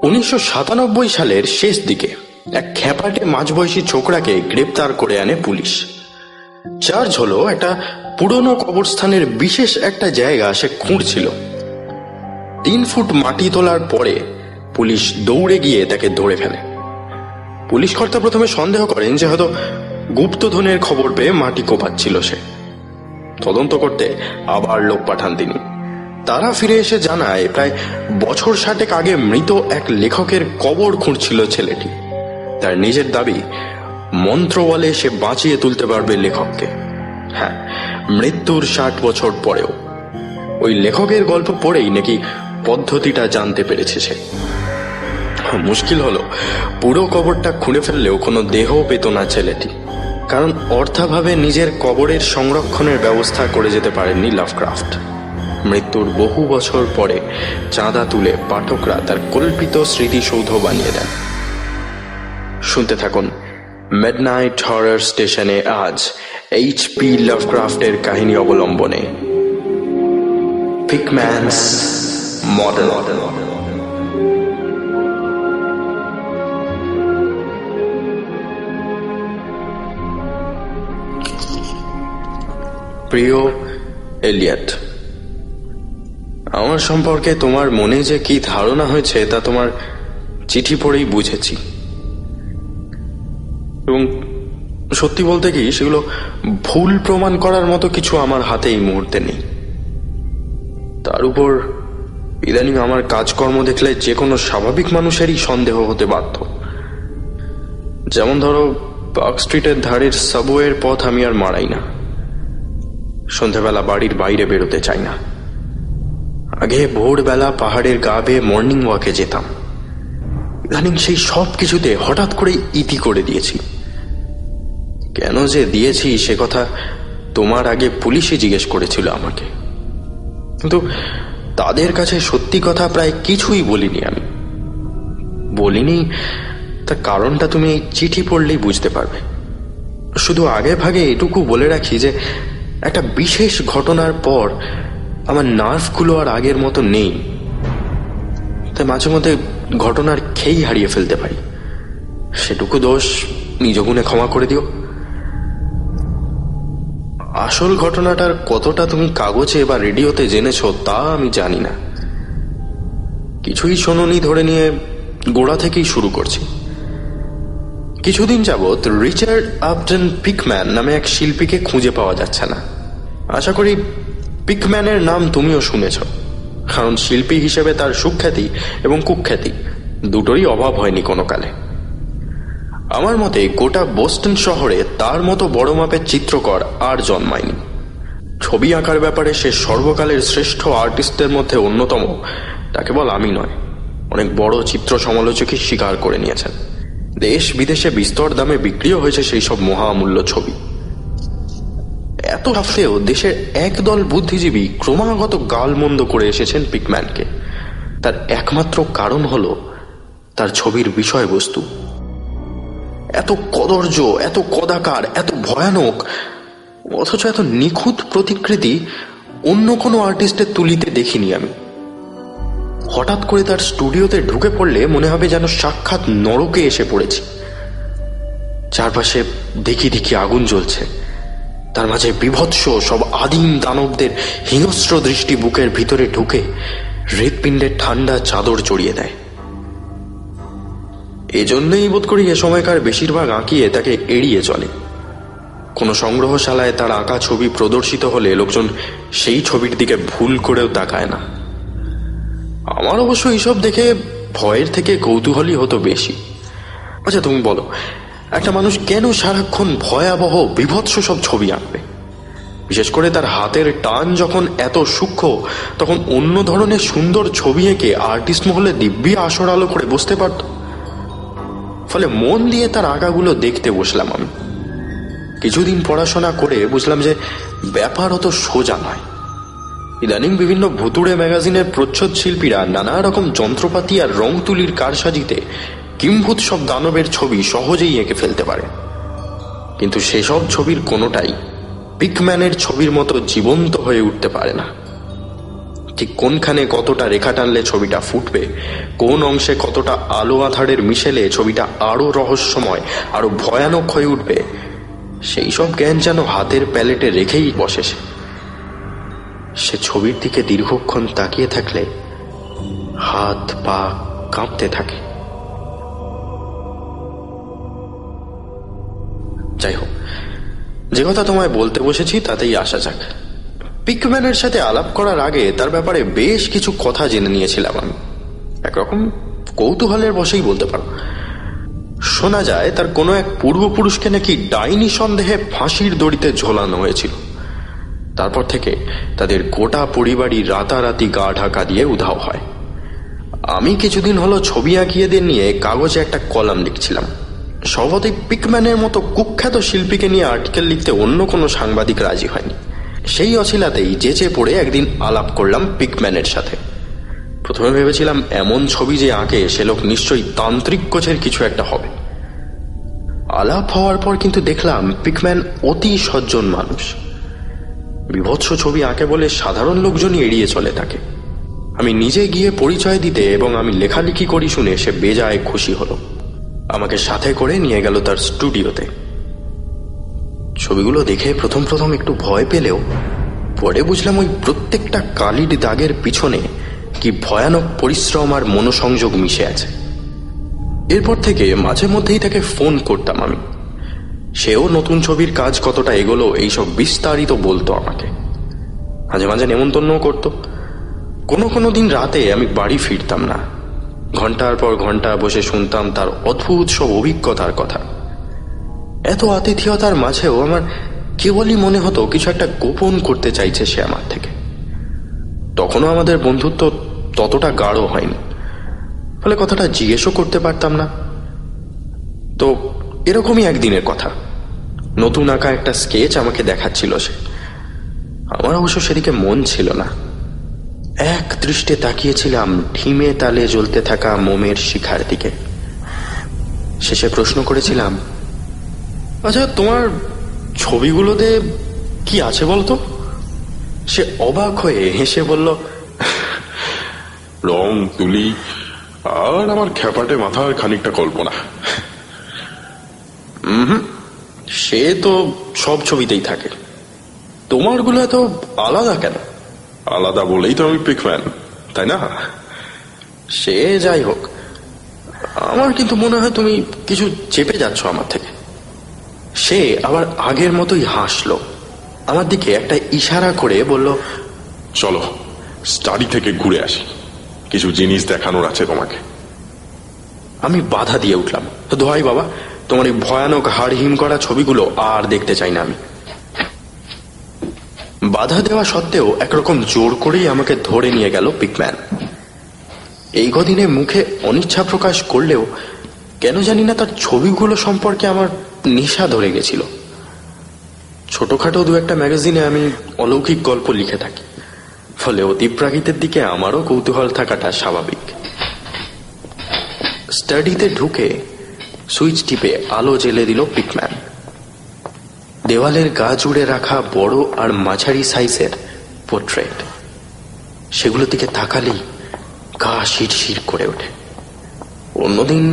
1997 সালের শেষ দিকে এক খ্যাপাটে মাঝবয়সী ছোকরাকে গ্রেপ্তার করে আনে পুলিশ। চার্জ হলো একটা পুরনো কবরস্থানের বিশেষ একটা জায়গা সে খুঁড়ছিল। 3 ফুট মাটি তোলার পরে পুলিশ দৌড়ে গিয়ে তাকে ধরে ফেলে। পুলিশ কর্তা প্রথমে সন্দেহ করেন যে হয়তো গুপ্তধনের খবর পেয়ে মাটি কোপাচ্ছিল সে। তদন্ত করতে আবার লোক পাঠান তিনি। তারা ফিরে এসে জানায় প্রায় বছর 60 আগে মৃত এক লেখকের কবর খুঁড়ছিল ছেলেটি। তার নিজের দাবি, মন্ত্র বলে সে বাঁচিয়ে তুলতে পারবে লেখককে। হ্যাঁ, মৃত্যুর 60 বছর পরেও। ওই লেখকের গল্প পড়েই নাকি পদ্ধতিটা জানতে পেরেছে সে। মুশকিল হলো, পুরো কবরটা খুঁড়ে ফেললেও কোনো দেহ পেত না ছেলেটি, কারণ অর্থাভাবে নিজের কবরের সংরক্ষণের ব্যবস্থা করে যেতে পারেননি লাভক্রাফট। মৃত্যুর বহু বছর পরে চাঁদা তুলে পাঠকরা তার কল্পিত স্মৃতিসৌধ বানিয়ে দেন। শুনতে থাকুন মিডনাইট হরর স্টেশনে আজ এইচপি লাভক্রাফটের কাহিনী অবলম্বনে পিকম্যানস মডেল। প্রিয় এলিয়ট, আমার সম্পর্কে তোমার মনে যে কি ধারণা হয়েছে তা তোমার চিঠি পড়েই বুঝেছি। এবং সত্যি বলতে কি, সেগুলো ভুল প্রমাণ করার মতো কিছু আমার হাতে এই মুহূর্তে নেই। তার উপর ইদানিং আমার কাজকর্ম দেখলে যে কোনো স্বাভাবিক মানুষেরই সন্দেহ হতে বাধ্য। যেমন ধরো, পার্ক স্ট্রিটের ধারের সাবওয়ের পথ আমি আর মারাই না। সন্ধ্যাবেলা বাড়ির বাইরে বেরোতে চাই না। আগে ভোরবেলা পাহাড়ের গা বেয়ে মর্নিং ওয়াকে যেতাম। ইদানিং সেই সব কিছুতে হঠাৎ করে ইতি করে দিয়েছি। কেন যে দিয়েছি সে কথা তোমার আগে পুলিশই জিজ্ঞেস করেছিল আমাকে, কিন্তু তাদের কাছে সত্যি কথা প্রায় কিছুই বলিনি। আমি বলিনি, তার কারণটা তুমি এই চিঠি পড়লেই বুঝতে পারবে। শুধু আগে ভাগে এটুকু বলে রাখি যে একটা বিশেষ ঘটনার পর আমার নার্ভগুলো আর আগের মতো নেই। তাই মাঝে মধ্যে ঘটনার খেই হারিয়ে ফেলতে পারি। সেটুকু দোষ নিজ গুণে ক্ষমা করে দিও। আসল ঘটনাটার কতটা তুমি কাগজে বা রেডিওতে জেনেছ তা আমি জানি না। কিছুই শোনোনি ধরে নিয়ে গোড়া থেকেই শুরু করছি। কিছুদিন যাবৎ রিচার্ড আপটন পিকম্যান নামে এক শিল্পীকে খুঁজে পাওয়া যাচ্ছে না। আশা করি পিকম্যানের নাম তুমিও শুনেছ, কারণ শিল্পী হিসেবে তার সুখ্যাতি এবং কুখ্যাতি দুটোরই অভাব হয়নি কোনো কালে। আমার মতে গোটা বোস্টন শহরে তার মতো বড় মাপের চিত্রকর আর জন্মায়নি। ছবি আঁকার ব্যাপারে সে সর্বকালের শ্রেষ্ঠ আর্টিস্টদের মধ্যে অন্যতম, তা কেবল আমি নয়, অনেক বড় চিত্র সমালোচকই স্বীকার করে নিয়েছেন। দেশ বিদেশে বিস্তর দামে বিক্রিও হয়েছে সেই সব মহামূল্য ছবি। এত সত্ত্বেও দেশের একদল বুদ্ধিজীবী ক্রমাগত গালমন্দ করে এসেছেন পিকম্যানকে। তার একমাত্র কারণ হলো তার ছবির বিষয়বস্তু। এত কদর্য, এত কদাকার, এত ভয়ানক, অথচ এত নিখুঁত প্রতিকৃতি অন্য কোনো আর্টিস্টের তুলিতে দেখিনি আমি। হঠাৎ করে তার স্টুডিওতে ঢুকে পড়লে মনে হবে যেন সাক্ষাৎ নরকে এসে পড়েছি। চারপাশে দেখি দেখি আগুন জ্বলছে, তার মাঝে বিভৎস সব আদিম দানবদের হিংস্র দৃষ্টি বুকের ভিতরে ঢুকে হৃৎপিণ্ডের ঠান্ডা চাদর জড়িয়ে দেয়। এজন্যই বোধ করি এ সময়কার বেশিরভাগ আঁকিয়ে তাকে এড়িয়ে চলে। কোনো সংগ্রহশালায় তার আঁকা ছবি প্রদর্শিত হলে লোকজন সেই ছবির দিকে ভুল করেও তাকায় না। আমার অবশ্য এইসব দেখে ভয়ের থেকে কৌতূহলী হতো বেশি। আচ্ছা তুমি বলো, একটা মানুষ কেন সারাক্ষণ ভয়াবহ বিভৎস সব ছবি আঁকবে? বিশেষ করে তার হাতের টান যখন এত সূক্ষ্ম, তখন অন্য ধরনের সুন্দর ছবি এঁকে আর্টিস্ট মহলে দিব্যি আসর আলো করে বসতে পারত। ফলে মন দিয়ে তার আঁকাগুলো দেখতে বসলাম আমি। কিছুদিন পড়াশোনা করে বুঝলাম যে ব্যাপার অত সোজা নয়। ইদানিং বিভিন্ন ভুতুড়ে ম্যাগাজিনের প্রচ্ছদ শিল্পীরা নানা রকম যন্ত্রপাতি আর রং তুলির কারসাজিতে কিম্ভূত সব দানবের ছবি সহজেই এঁকে ফেলতে পারে, কিন্তু সেসব ছবির কোনোটাই পিকম্যানের ছবির মতো জীবন্ত হয়ে উঠতে পারে না। ঠিক কোনখানে কতটা রেখা টানলে ছবিটা ফুটবে, কোন অংশে কতটা আলো আঁধারের মিশেলে ছবিটা আরো রহস্যময়, আরো ভয়ানক হয়ে উঠবে, সেই সব জ্ঞান যেন হাতের প্যালেটে রেখেই বসে সে ছবির দিকে দীর্ঘক্ষণ তাকিয়ে থাকলে হাত পা কাঁপতে থাকে। যাই হোক, যে কথা তোমায় বলতে বসেছি তাতেই আসা যাক। পিকম্যানের সাথে আলাপ করার আগে তার ব্যাপারে বেশ কিছু কথা জেনে নিয়েছিলাম আমি, একরকম কৌতূহলের বশেই বলতে পারো। শোনা যায় তার কোনো এক পূর্বপুরুষকে নাকি ডাইনি সন্দেহে ফাঁসির দড়িতে ঝোলানো হয়েছিল। তারপর থেকে তাদের গোটা পরিবারই রাতারাতি গা ঢাকা দিয়ে উধাও হয়। আমি কিছুদিন হলো ছবি আঁকিয়েদের নিয়ে কাগজে একটা কলাম লিখছিলাম। স্বভাবতই পিকম্যানের মতো কুখ্যাত শিল্পীকে নিয়ে আর্টিকেল লিখতে অন্য কোনো সাংবাদিক রাজি হয়নি। সেই অছিলাতেই যেচে পড়ে একদিন আলাপ করলাম পিকম্যানের সাথে। প্রথমে ভেবেছিলাম এমন ছবি যে আঁকে সে লোক নিশ্চয়ই তান্ত্রিক কোচের কিছু একটা হবে। আলাপ হওয়ার পর কিন্তু দেখলাম পিকম্যান অতি সজ্জন মানুষ। বিভৎস ছবি আঁকে বলে সাধারণ লোকজনই এড়িয়ে চলে তাকে। আমি নিজে গিয়ে পরিচয় দিতে এবং আমি লেখালেখি করি শুনে সে বেজায় খুশি হলো। আমাকে সাথে করে নিয়ে গেল তার স্টুডিওতে। ছবিগুলো দেখে প্রথম প্রথম একটু ভয় পেলেও পরে বুঝলাম ওই প্রত্যেকটা কালির দাগের পিছনে কি ভয়ানক পরিশ্রম আর মনোসংযোগ মিশে আছে। এরপর থেকে মাঝে মধ্যেই তাকে ফোন করতাম আমি। সেও নতুন ছবির কাজ কতটা এগোলো এইসব বিস্তারিত বলতো আমাকে। মাঝে মাঝে নেমন্তন্নও করত। কোনো কোনো দিন রাতে আমি বাড়ি ফিরতাম না, ঘন্টার পর ঘন্টা বসে শুনতাম তার অদ্ভুত সব অভিজ্ঞতার কথা। এত আতিথেয়তার মাঝেও আমার কেবলই মনে হতো কিছু একটা গোপন করতে চাইছে সে আমার থেকে। তখনও আমাদের বন্ধুত্ব ততটা গাঢ় হয়নি, ফলে কথাটা জিজ্ঞেসও করতে পারতাম না। তো এরকমই একদিনের কথা, নতুন আঁকা একটা স্কেচ আমাকে দেখাচ্ছিল সে। আমার অবশ্য সেদিকে মন ছিল না। এক দৃষ্টে তাকিয়েছিলাম ঢিমে তালে জ্বলতে থাকা মোমের শিখার দিকে। শেষে প্রশ্ন করেছিলাম, আচ্ছা তোমার ছবিগুলোতে কি আছে বলতো? সে অবাক হয়ে হেসে বলল, রং, তুলি আর আমার খ্যাপাটে মাথার খানিকটা কল্পনা। সে তো সব ছবিতেই থাকে, তোমারগুলো এত আলাদা কেন? আলাদা বলেই তো আমি পিকম্যান, তাই না? সে যাই হোক, আমার কিন্তু মনে হয় তুমি কিছু চেপে যাচ্ছ আমার থেকে। সে আবার আগের মতোই হাসলো, আমার দিকে একটা ইশারা করে বলল, চলো স্টাডি থেকে ঘুরে আসি, কিছু জিনিস দেখানোর আছে তোমাকে। আমি বাধা দিয়ে উঠলাম, তো দোহাই বাবা, তোমার এই ভয়ানক হাড় হিম করা ছবিগুলো আর দেখতে চাই না আমি। বাধা দেওয়া সত্ত্বেও একরকম জোর করেই আমাকে ধরে নিয়ে গেল পিকম্যান। এই কদিনে মুখে অনিচ্ছা প্রকাশ করলেও কেন জানি না তার ছবিগুলো সম্পর্কে আমার নেশা ধরে গেছিল। ছোটখাটো দু একটা ম্যাগাজিনে আমি অলৌকিক গল্প লিখে থাকি, ফলে অতিপ্রাকৃতের দিকে আমারও কৌতূহল থাকাটা স্বাভাবিক। স্টাডিতে ঢুকে সুইচ টিপে আলো জ্বেলে দিল পিকম্যান। দেওয়ালের গা জুড়ে রাখা বড় আর মাঝারি সাইজের পোর্ট্রেট, সেগুলোর দিকে তাকালেই গা শিরশির করে ওঠে। অন্যদিন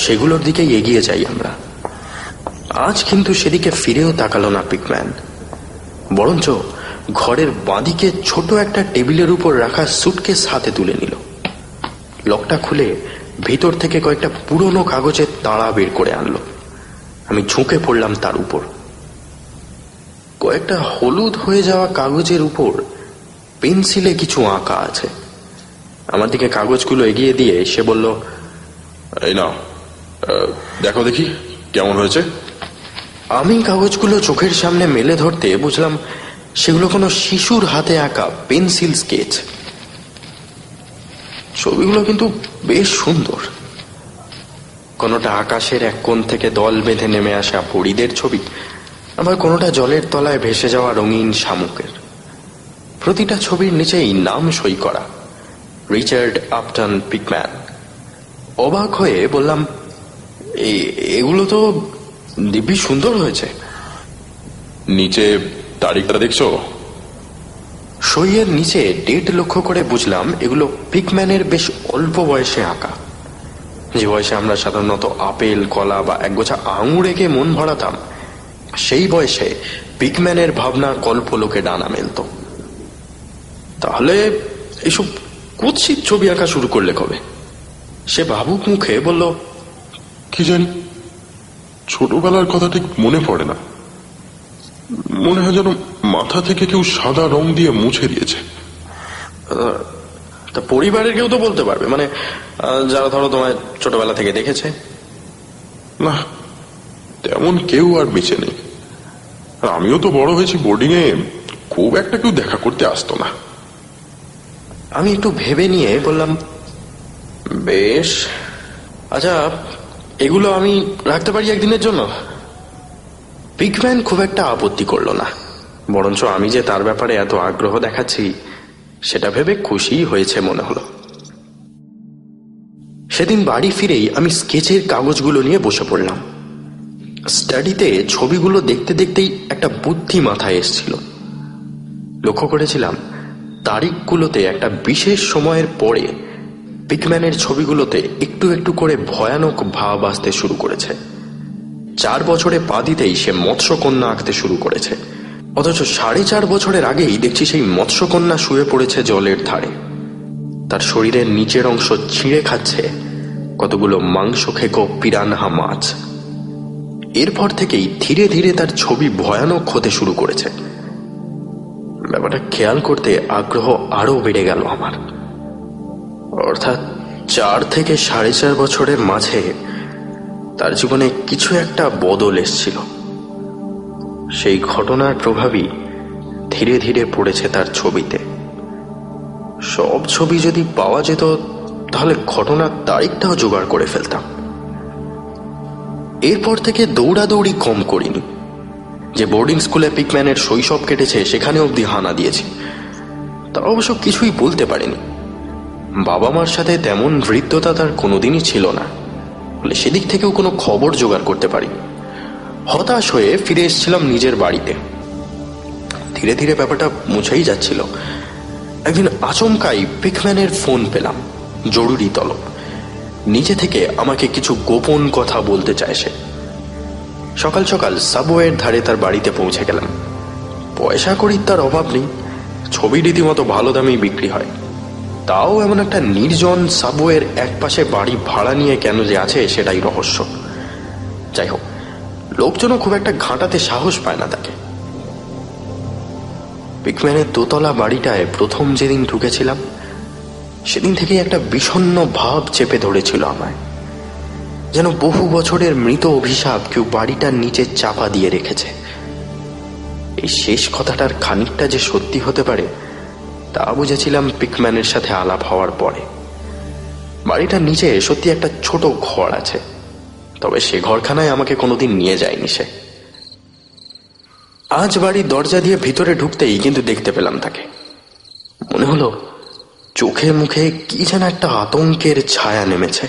সেগুলোর দিকে এগিয়ে যাই আমরা, আজ কিন্তু সেদিকে ফিরেও তাকালো না পিকম্যান। বরঞ্চ ঘরের বাঁদিকে ছোট একটা টেবিলের উপর রাখা সুটকেস হাতে তুলে নিল। লকটা খুলে ভিতর থেকে কয়েকটা পুরনো কাগজের তাড়া বের করে আনলো। আমি ঝুঁকে পড়লাম তার উপর। কয়েকটা হলুদ হয়ে যাওয়া কাগজের উপর পেন্সিলে কিছু আঁকা আছে। আমার দিকে কাগজগুলো এগিয়ে দিয়ে সে বলল, এই নাও, দেখো দেখি কেমন হয়েছে। আমি কাগজগুলো চোখের সামনে মেলে ধরতে বুঝলাম সেগুলো কোনো শিশুর হাতে আঁকা পেন্সিল স্কেচ। ছবিগুলো কিন্তু বেশ সুন্দর। কোনোটা আকাশের এক কোণ থেকে দল বেঁধে নেমে আসা পরীদের ছবি, আবার কোনোটা জলের তলায় ভেসে যাওয়া রঙিন শামুকের। প্রতিটা ছবির নিচেই নাম সই করা, রিচার্ড আপটন পিকম্যান। অবাক হয়ে বললাম, এগুলো তো দিব্যি সুন্দর হয়েছে। নিচে তারিখটা দেখছো? সইয়ের নিচে ডেট লক্ষ্য করে বুঝলাম এগুলো পিকম্যানের বেশ অল্প বয়সে আঁকা। যে বয়সে আমরা সাধারণত আপেল, কলা বা একগোছা আঙুর এঁকে মন ভরাতাম, সেই বয়সে পিকম্যানের ভাবনা কল্পলোকে ডানা মেলত। তাহলে এইসব কুৎসিত ছবি আঁকা শুরু করলে কবে? সে ভাবুক মুখে বলল, কি জানি, ছোটবেলার কথা ঠিক মনে পড়ে না। মনে হয় যেন মাথা থেকে কেউ সাদা রং দিয়ে মুছে দিয়েছে। তা পরিবারের কেউ তো বলতে পারবে, মানে যারা ধরো তোমায় ছোটবেলা থেকে দেখেছে। না, তেমন কেউ আর বেঁচে নেই। আর আমিও তো বড় হয়েছি বোর্ডিং এ, খুব একটা কেউ দেখা করতে আসতো না। আমি একটু ভেবে নিয়ে বললাম, বেশ, আচ্ছা এগুলো আমি রাখতে পারি একদিনের জন্য? পিকম্যান খুব একটা আপত্তি করলো না, বরঞ্চ আমি যে তার ব্যাপারে এত আগ্রহ দেখাচ্ছি সেটা ভেবে খুশি হয়েছে মনে হলো। সেদিন বাড়ি ফিরেই আমি স্কেচের কাগজগুলো নিয়ে বসে পড়লাম। স্টাডিতে ছবিগুলো দেখতে দেখতেই একটা বুদ্ধি মাথায় এসেছিল। লক্ষ্য করেছিলাম তারিখগুলোতে একটা বিশেষ সময়ের পরে পিকম্যানের ছবিগুলোতে একটু একটু করে ভয়ানক ভাব আসতে শুরু করেছে। 4 বছরে পা দিতেই সে মৎস্যকন্যা আঁকতে শুরু করেছে, অথচ 4.5 বছরের আগেই দেখছি সেই মৎস্যকন্যা শুয়ে পড়েছে জলের ধারে। তার শরীরের নিচের অংশ ছিঁড়ে খাচ্ছে কতগুলো মাংস খেকো পিরানহা মাছ। এরপর থেকেই ধীরে ধীরে তার ছবি ভয়ানক হতে শুরু করেছে। ব্যাপারটা খেয়াল করতে আগ্রহ আরো বেড়ে গেল আমার। অর্থাৎ 4 থেকে 4.5 বছরের মাঝে তার জীবনে কিছু একটা বদল এসেছিল। সেই ঘটনার প্রভাবই ধীরে ধীরে পড়েছে তার ছবিতে। সব ছবি যদি পাওয়া যেত তাহলে ঘটনার তারিখটাও জোগাড় করে ফেলতাম। এরপর থেকে দৌড়াদৌড়ি কম করিনি। যে বোর্ডিং স্কুলে পিকম্যানের শৈশব কেটেছে সেখানে অবধি হানা দিয়েছি। তা অবশ্য কিছুই বলতে পারেনি। বাবা মার সাথে তেমন হৃদ্যতা তার কোনোদিনই ছিল না, বলে সেদিক থেকেও কোনো খবর জোগাড় করতে পারিনি। হতাশ হয়ে ফিরে এসেছিলাম নিজের বাড়িতে। ধীরে ধীরে ব্যাপারটা মুছেই যাচ্ছিল। একদিন আচমকাই পিকম্যানের ফোন পেলাম, জরুরি তলব। নিজে থেকে আমাকে কিছু গোপন কথা বলতে চায় সে। সকাল সকাল সাবওয়ের ধারে তার বাড়িতে পৌঁছে গেলাম। পয়সা কড়ির তার অভাব নেই, ছবি রীতিমতো ভালো দামেই বিক্রি হয়। তাও এমন একটা নির্জন সাবওয়ের একপাশে বাড়ি ভাড়া নিয়ে কেন যে আছে সেটাই রহস্য। যাই হোক, লোকজনও খুব একটা ঘাঁটাতে সাহস পায় না তাকে। পিকম্যানের দোতলা বাড়িটায় প্রথম যেদিন ঢুকেছিলাম সেদিন থেকে একটা বিষণ্ণ ভাব চেপে ধরেছিল আমায়। যেন বহু বছরের মৃত অভিশাপ কেউ বাড়িটার নিচে চাপা দিয়ে রেখেছে। এই শেষ কথাটার খানিকটা যে সত্যি হতে পারে তা বুঝেছিলাম পিকম্যানের সাথে আলাপ হওয়ার পরে। বাড়িটার নিচে সত্যি একটা ছোট ঘর আছে, তবে সে ঘরখানায় আমাকে কোনোদিন নিয়ে যায়নি সে। আজ বাড়ির দরজা দিয়ে ভিতরে ঢুকতেই কিন্তু দেখতে পেলাম তাকে। মনে হলো চোখে মুখে কি যেন একটা আতঙ্কের ছায়া নেমেছে।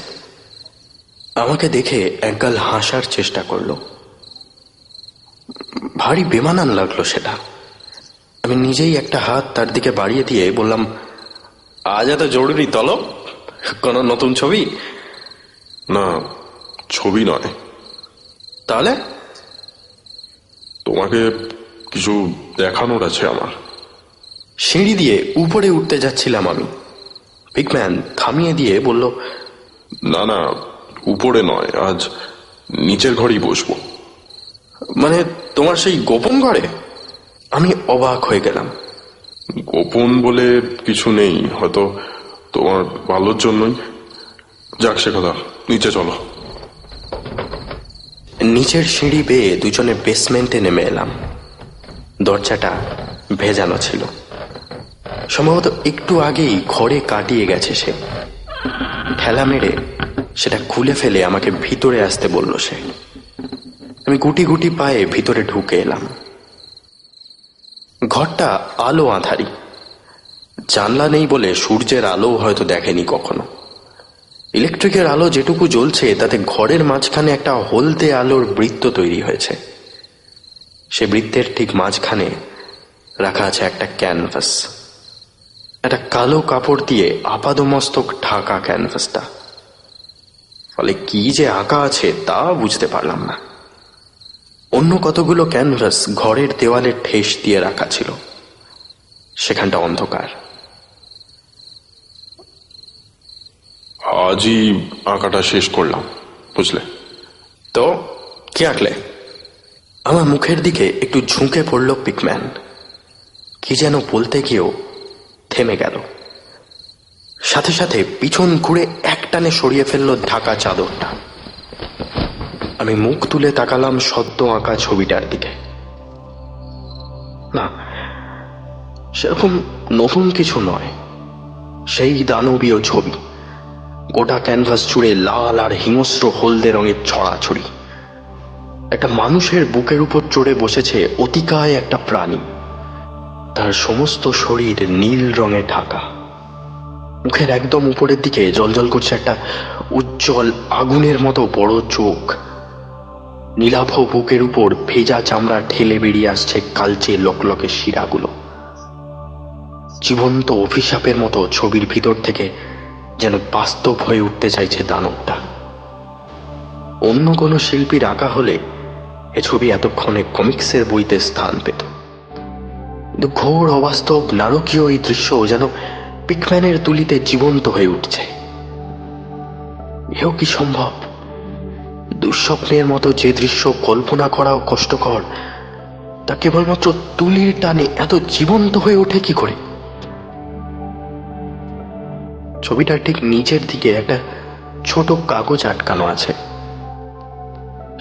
আমাকে দেখে একগাল হাসার চেষ্টা করলো। ভারী বেমানান লাগলো সেটা। আমি নিজেই একটা হাত তার দিকে বাড়িয়ে দিয়ে বললাম, আজ এত জরুরি তলব? কোনো নতুন ছবি? না, ছবি নয়। তাহলে? তোমাকে কিছু দেখানোর আছে আমার। সিঁড়ি দিয়ে উপরে উঠতে যাচ্ছিলাম আমি। পিকম্যান থামিয়ে দিয়ে বলল, না না, উপরে নয়, আজ নিচের ঘরেই বসবো। মানে তোমার সেই গোপন ঘরে? আমি অবাক হয়ে গেলাম। গোপন বলে কিছু নেই, হয়তো তোমার ভালোর জন্যই। যাক সে কথা, নিচে চলো। নিচের সিঁড়ি বেয়ে দুজনে বেসমেন্টে নেমে এলাম। দরজাটা ভেজানো ছিল, সম্ভবত একটু আগেই ঘরে কাটিয়ে গেছে সে। ঠেলা মেরে সেটা খুলে ফেলে আমাকে ভিতরে আসতে বলল সে। আমি গুটি গুটি পায়ে ভিতরে ঢুকে এলাম। ঘরটা আলো আঁধারি, জানলা নেই বলে সূর্যের আলো হয়তো দেখেনি কখনো। ইলেকট্রিকের আলো যেটুকু জ্বলছে তাতে ঘরের মাঝখানে একটা হলদে আলোর বৃত্ত তৈরি হয়েছে। সে বৃত্তের ঠিক মাঝখানে রাখা আছে একটা ক্যানভাস। একটা কালো কাপড় দিয়ে আপাদমস্তক ঢাকা ক্যানভাসটা, ফলে কি যে আঁকা আছে তা বুঝতে পারলাম না। অন্য কতগুলো ক্যানভাস ঘরের দেওয়ালে ঠেস দিয়ে রাখা ছিল, সেখানটা অন্ধকার। আজই আঁকাটা শেষ করলাম, বুঝলে। তো কি আঁকলে? আমার মুখের দিকে একটু ঝুঁকে পড়ল পিকম্যান। কি যেন বলতে গিয়েও থেমে গেল, সাথে সাথে পিছন ঘুরে একটানে সরিয়ে ফেলল ঢাকা চাদরটা। আমি মুখ তুলে তাকালাম সদ্য আঁকা ছবিটার দিকে। না, সেরকম নতুন কিছু নয়, সেই দানবীয় ছবি, গোটা ক্যানভাস জুড়ে লাল আর হিংস্র হলদে রঙের ছড়াছড়ি। একটা মানুষের বুকের উপর চড়ে বসেছে অতিকায় একটা প্রাণী, তার সমস্ত শরীর নীল রঙে ঢাকা। মুখের একদম উপরের দিকে জ্বলজ্বল করছে একটা উজ্জ্বল আগুনের মতো বড় চোখ। নীলাভ বুকের উপর ভেজা চামড়া ঠেলে বেরিয়ে আসছে কালচে লকলকে শিরাগুলো। জীবন্ত অভিশাপের মতো ছবির ভিতর থেকে যেন বাস্তব হয়ে উঠতে চাইছে দানবটা। অন্য কোনো শিল্পীর আঁকা হলে এ ছবি এতক্ষণে কমিক্সের বইতে স্থান পেত, কিন্তু ঘোর অবাস্তব নারকীয় এই দৃশ্য যেন পিকম্যানের তুলিতে জীবন্ত হয়ে উঠছে। এও কি সম্ভব? দুঃস্বপ্নের মতো যে দৃশ্য কল্পনা করাও কষ্টকর, তা কেবলমাত্র তুলির টানে এত জীবন্ত হয়ে ওঠে কি করে? ছবিটার ঠিক নিচের দিকে একটা ছোট কাগজ আটকানো আছে।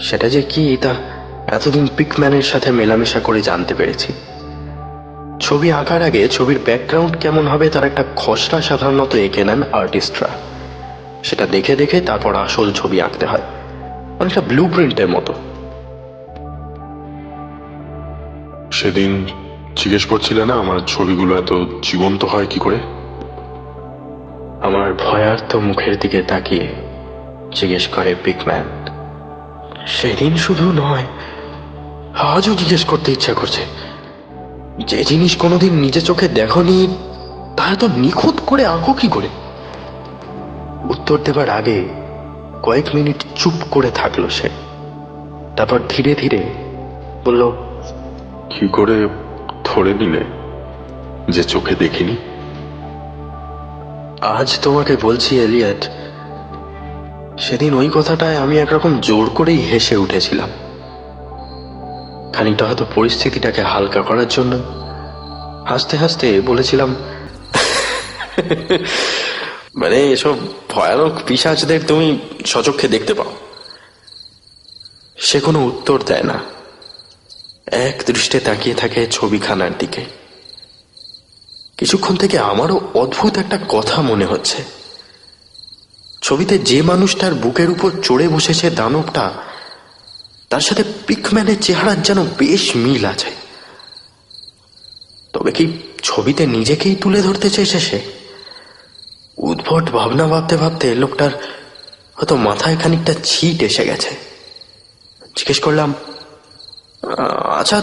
সেটা যে কি তা এতদিন পিকম্যানের সাথে মেলামেশা করে জানতে পেরেছি। ছবি আঁকার আগে ছবির ব্যাকগ্রাউন্ড কেমন হবে তার একটা খসড়া সাধারণত এঁকে নেন আর্টিস্টরা। সেটা দেখে দেখে তারপর আসল ছবি আঁকতে হয়, অনেকটা ব্লু প্রিন্টের মতো। সেদিন জিজ্ঞেস করছিলে না আমার ছবিগুলো এত জীবন্ত হয় কি করে। আমার ভয়ার্ত মুখের দিকে তাকিয়ে জিজ্ঞেস করে পিকম্যান। সেদিন শুধু নয়, আজও জিজ্ঞেস করতে ইচ্ছা করছে। যে জিনিস কোনোদিন নিজে চোখে দেখনি তা এত নিখুঁত করে আঁকো কি করে? উত্তর দেবার আগে কয়েক মিনিট চুপ করে থাকলো সে, তারপর ধীরে ধীরে বলল, কি করে ধরে নিলে যে চোখে দেখিনি? আজ তোমাকে বলছি এলিয়ট, সেদিন ওই কথাটায় আমি একরকম জোর করেই হেসে উঠেছিলাম, খানিকটা হয়তো পরিস্থিতিটাকে হালকা করার জন্য। হাসতে হাসতে বলেছিলাম, মানে এসব ভয়ানক পিশাচদের তুমি সচক্ষে দেখতে পাও? সে কোনো উত্তর দেয় না, এক দৃষ্টে তাকিয়ে থাকে ছবিখানার দিকে। কিছুক্ষণ থেকে আমারও অদ্ভুত একটা কথা মনে হচ্ছে। ছবিতে যে মানুষটার বুকের উপর চড়ে বসেছে দানবটা, তার সাথে পিকম্যানের চেহারার যেন বেশ মিল আছে। তবে কি ছবিতে নিজেকেই তুলে ধরতে চেয়েছে সে? উদ্ভট ভাবনা ভাবতে ভাবতে লোকটার হয়তো মাথায় খানিকটা ছিট এসে গেছে। জিজ্ঞেস করলাম, আচ্ছা,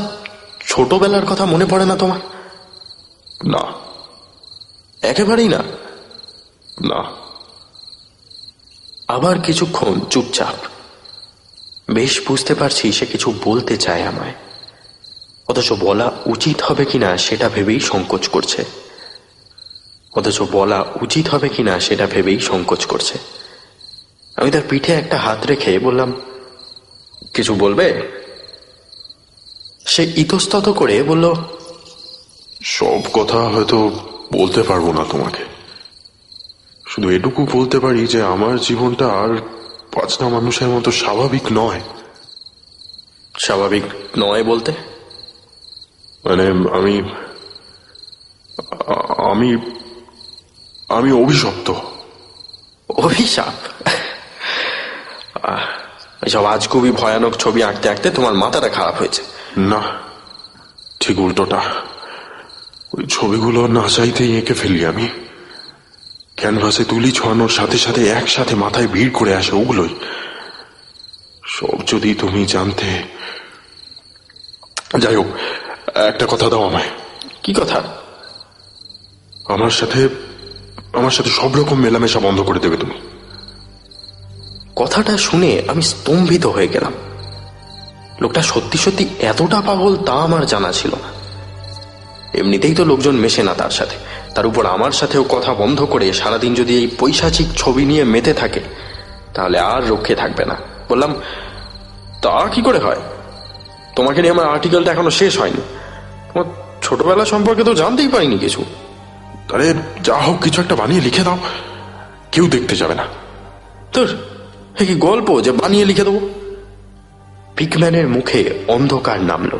ছোটবেলার কথা মনে পড়ে না তোমার? না। একেবারেই না? না। আবার কিছুক্ষণ চুপচাপ। বেশ বুঝতে পারছি সে কিছু বলতে চায় আমায়, অথচ বলা উচিত হবে কিনা সেটা ভেবেই সংকোচ করছে। আমি তার পিঠে একটা হাত রেখে বললাম, কিছু বলবে? সে ইতস্তত করে বলল, সব কথা হয়তো বলতে পারবো না তোমাকে, শুধু এটুকু বলতে পারি যে আমার জীবনটা আর পাঁচটা মানুষের মতো স্বাভাবিক নয়। স্বাভাবিক নয় বলতে? মানে আমি আমি আমি অভিশপ্ত। অভিশাপ? এসব আজ খুবই ভয়ানক ছবি আঁকতে আঁকতে তোমার মাথাটা খারাপ হয়েছে। না, ঠিক উল্টোটা। ওই ছবিগুলো না চাইতেই এঁকে ফেলি আমি। ক্যানভাসে তুলি ছোঁয়ানোর সাথে সাথে একসাথে মাথায় ভিড় করে আসে ওগুলোই। সব যদি তুমি জানতে। যাই হোক, একটা কথা দাও আমায়। কি কথা? আমার সাথে সব রকম মেলামেশা বন্ধ করে দেবে তুমি। কথাটা শুনে আমি স্তম্ভিত হয়ে গেলাম। লোকটা সত্যি সত্যি এতটা পাগল তা আমার জানা ছিল না। এমনিতেই তো লোকজন মেশে না তার সাথে, তার উপর আমার সাথেও কথা বন্ধ করে সারাদিন যদি এই পৈশাচিক ছবি নিয়ে মেতে থাকে তাহলে আর রক্ষে থাকবে না। বললাম, তা কি করে হয়? তোমাকে নিয়ে আমার আর্টিকেলটা এখনো শেষ হয়নি। তোমার ছোটবেলা সম্পর্কে তো জানতেই পারিনি কিছু। আরে যা হোক কিছু একটা বানিয়ে লিখে দাও, কেউ দেখতে যাবে না। তোর কি গল্প যে বানিয়ে লিখে দেবো? পিকম্যানের মুখে অন্ধকার নামলো।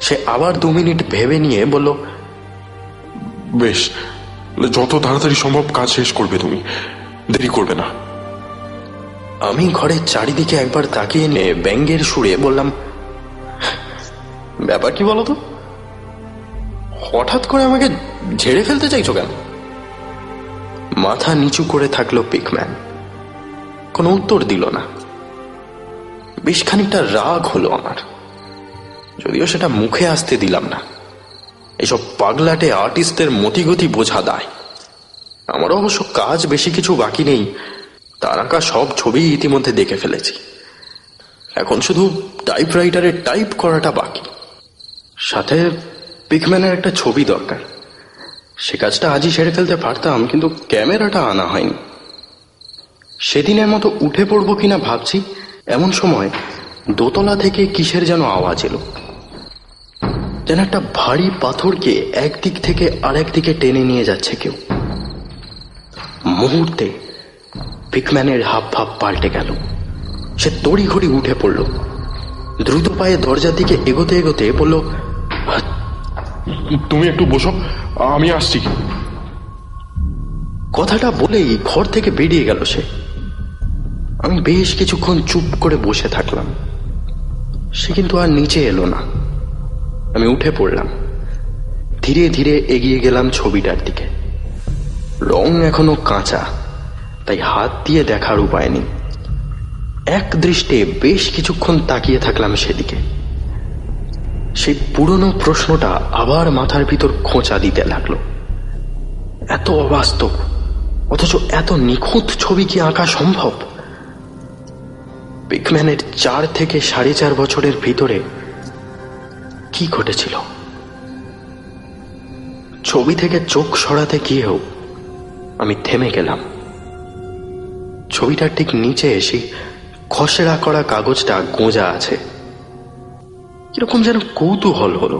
সে আবার 2 মিনিট ভেবে নিয়ে বলল, বেশ, যত তাড়াতাড়ি সম্ভব কাজ শেষ করবে তুমি, দেরি করবে না। আমি ঘরের চারিদিকে একবার তাকিয়ে নিয়ে ব্যঙ্গের সুরে বললাম, ব্যাপার কি বলো তো? হঠাৎ করে আমাকে ঝেড়ে ফেলতে চাইছো কেন? মাথা নিচু করে থাকলো পিকম্যান, কোনো উত্তর দিল না। বেশ খানিকটা রাগ হলো আমার, যদিও সেটা মুখে আসতে দিলাম না। এসব পাগলাটে আর্টিস্টদের মতিগতি বোঝা দায়। আমার অবশ্য কাজ বেশি কিছু বাকি নেই, তার আঁকা সব ছবি ইতিমধ্যে দেখে ফেলেছি। এখন শুধু টাইপরাইটারে টাইপ করাটা বাকি। সাথে পিকম্যানের একটা ছবি দরকার। সে কাজটা আজই সেরে ফেলতে পারতাম, কিন্তু ক্যামেরাটা আনা হয়নি। সেদিনের মতো উঠে পড়বো কিনা ভাবছি, এমন সময় দোতলা থেকে কিসের যেন আওয়াজ এলো। যেন একটা ভারী পাথরকে একদিক থেকে আরেক দিকে টেনে নিয়ে যাচ্ছে কেউ। মুহূর্তে পিকম্যানের হাব ভাব পাল্টে গেল। সে তড়িঘড়ি উঠে পড়ল, দ্রুত পায়ে দরজার দিকে এগোতে এগোতে বলল, তুমি একটু বসো, আমি আসছি। কথাটা বলেই ঘর থেকে বেরিয়ে গেল সে। আমি বেশ কিছুক্ষণ চুপ করে বসে থাকলাম। সে কিন্তু আর নিচে এলো না। আমি উঠে পড়লাম, ধীরে ধীরে এগিয়ে গেলাম ছবিটার দিকে। রং এখনো কাঁচা, তাই হাত দিয়ে দেখার উপায় নেই। এক দৃষ্টে বেশ কিছুক্ষণ তাকিয়ে থাকলাম সেদিকে। সেই পুরনো প্রশ্নটা আবার মাথার ভিতর খোঁচা দিতে লাগলো। এত অবাস্তব, অথচ এত নিখুঁত ছবি কি আঁকা সম্ভব? পিকম্যানের 4 থেকে 4.5 বছরের ভিতরে কি ঘটেছিল? ছবি থেকে চোখ সরাতে গিয়েও আমি থেমে গেলাম। ছবিটার ঠিক নিচে এসে খসড়া করা কাগজটা গোঁজা আছে। কিরকম যেন কৌতূহল হলো।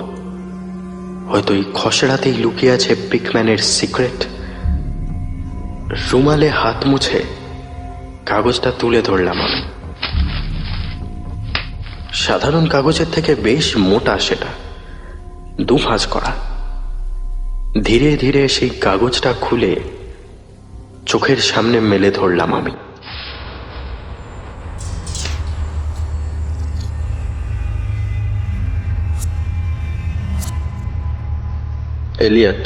হয়তো এই খসড়াতেই লুকিয়ে আছে পিকম্যানের সিক্রেট। রুমালে হাত মুছে কাগজটা তুলে ধরলাম আমি। সাধারণ কাগজের থেকে বেশ মোটা সেটা, 2 ভাঁজ করা। ধীরে ধীরে সেই কাগজটা খুলে চোখের সামনে মেলে ধরলাম আমি। এলিয়ট,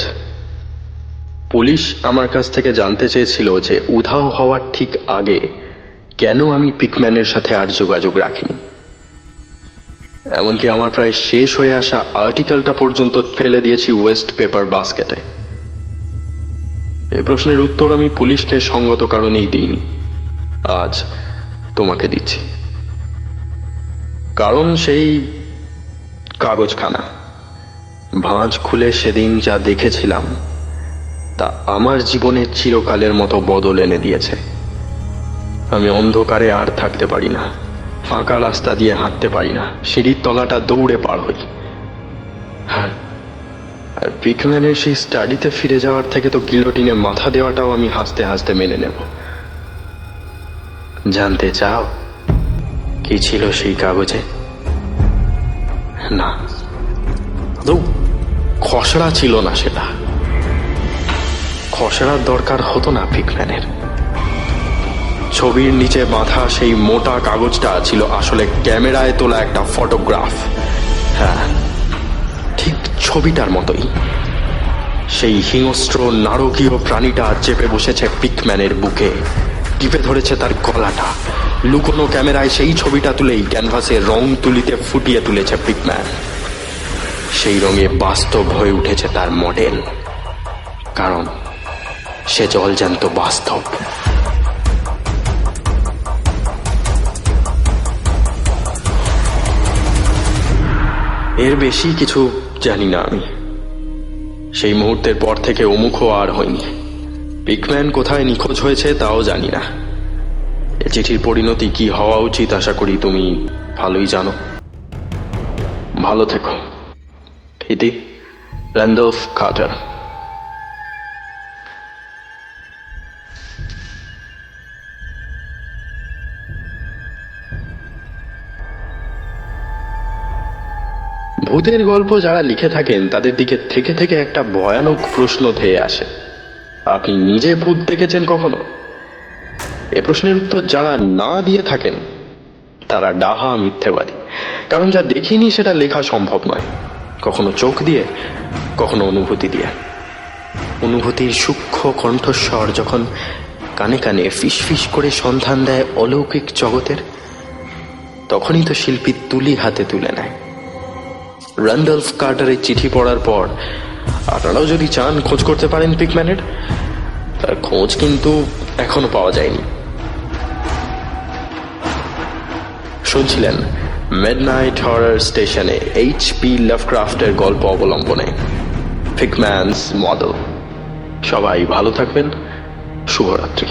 পুলিশ আমার কাছ থেকে জানতে চেয়েছিল যে উধাও হওয়ার ঠিক আগে কেন আমি পিকম্যানের সাথে আর যোগাযোগ রাখিনি। এমনকি আমার প্রায় শেষ হয়ে আসা আর্টিকেলটা পর্যন্ত ফেলে দিয়েছি ওয়েস্ট পেপার বাস্কেটে। এই প্রশ্নের উত্তর আমি পুলিশকে সঙ্গত কারণেই দিইনি। আজ তোমাকে দিচ্ছি। কারণ সেই কাগজখানা ভাঁজ খুলে সেদিন যা দেখেছিলাম তা আমার জীবনে চিরকালের মতো বদল এনে দিয়েছে। আমি অন্ধকারে আর থাকতে পারি না, ফাঁকা রাস্তা দিয়ে হাঁটতে পারি না, সিঁড়ির তলাটা দৌড়ে পার হই। আর পিকম্যানের সেই স্টাডিতে ফিরে যাওয়ার থেকে তো গিলোটিনে মাথা দেওয়াটাও আমি হাসতে হাসতে মেনে নেব। জানতে চাও কি ছিল সেই কাগজে? না, তো খসড়া ছিল না সেটা। খসড়ার দরকার হতো না পিকম্যানের। ছবির নিচে বাঁধা সেই মোটা কাগজটা ছিল আসলে ক্যামেরায় তোলা একটা ফটোগ্রাফ। হ্যাঁ, ঠিক ছবিটার মতোই। সেই হিংস্র নারকীয় প্রাণীটা চেপে বসেছে পিকম্যানের বুকে, টিপে ধরেছে তার গলাটা। লুকোনো ক্যামেরায় সেই ছবিটা তুলেই ক্যানভাসে রং তুলিতে ফুটিয়ে তুলেছে পিকম্যান। সেই রঙে বাস্তব হয়ে উঠেছে তার মডেল। কারণ সে জলজ্যান্ত বাস্তব। এর বেশি কিছু জানি না আমি। সেই মুহূর্তের পর থেকে অমুখও আর হয়নি। পিকম্যান কোথায় নিখোঁজ হয়েছে তাও জানি না। এ চিঠির পরিণতি কি হওয়া উচিত আশা করি তুমি ভালোই জানো। ভালো থেকো ইতি, র্যান্ডলফ কার্টার। ভূতের গল্প যারা লিখে থাকেন তাদের দিকে থেকে থেকে একটা ভয়ানক প্রশ্ন ধেয়ে আসে, আপনি নিজে ভূত দেখেছেন কখনো? এ প্রশ্নের উত্তর যারা না দিয়ে থাকেন তারা ডাহা মিথ্যেবাদী। কারণ যা দেখিনি সেটা লেখা সম্ভব নয়, কখনো চোখ দিয়ে, কখনো অনুভূতি দিয়ে। অনুভূতির সূক্ষ্ম কণ্ঠস্বর যখন কানে কানে ফিস ফিস করে সন্ধান দেয় অলৌকিক জগতের, তখনই তো শিল্পী তুলি হাতে তুলে নেয়। র্যান্ডলফ কার্টারের চিঠি পড়ার পর আপনারাও যদি চান খোঁজ করতে পারেন পিকম্যানের। তার খোঁজ কিন্তু এখনো পাওয়া যায়নি। শুনছিলেন মিডনাইট হরর স্টেশনে H.P. লাভক্রাফটের গল্প অবলম্বনে পিকম্যানস মডেল। সবাই ভালো থাকবেন। শুভরাত্রি।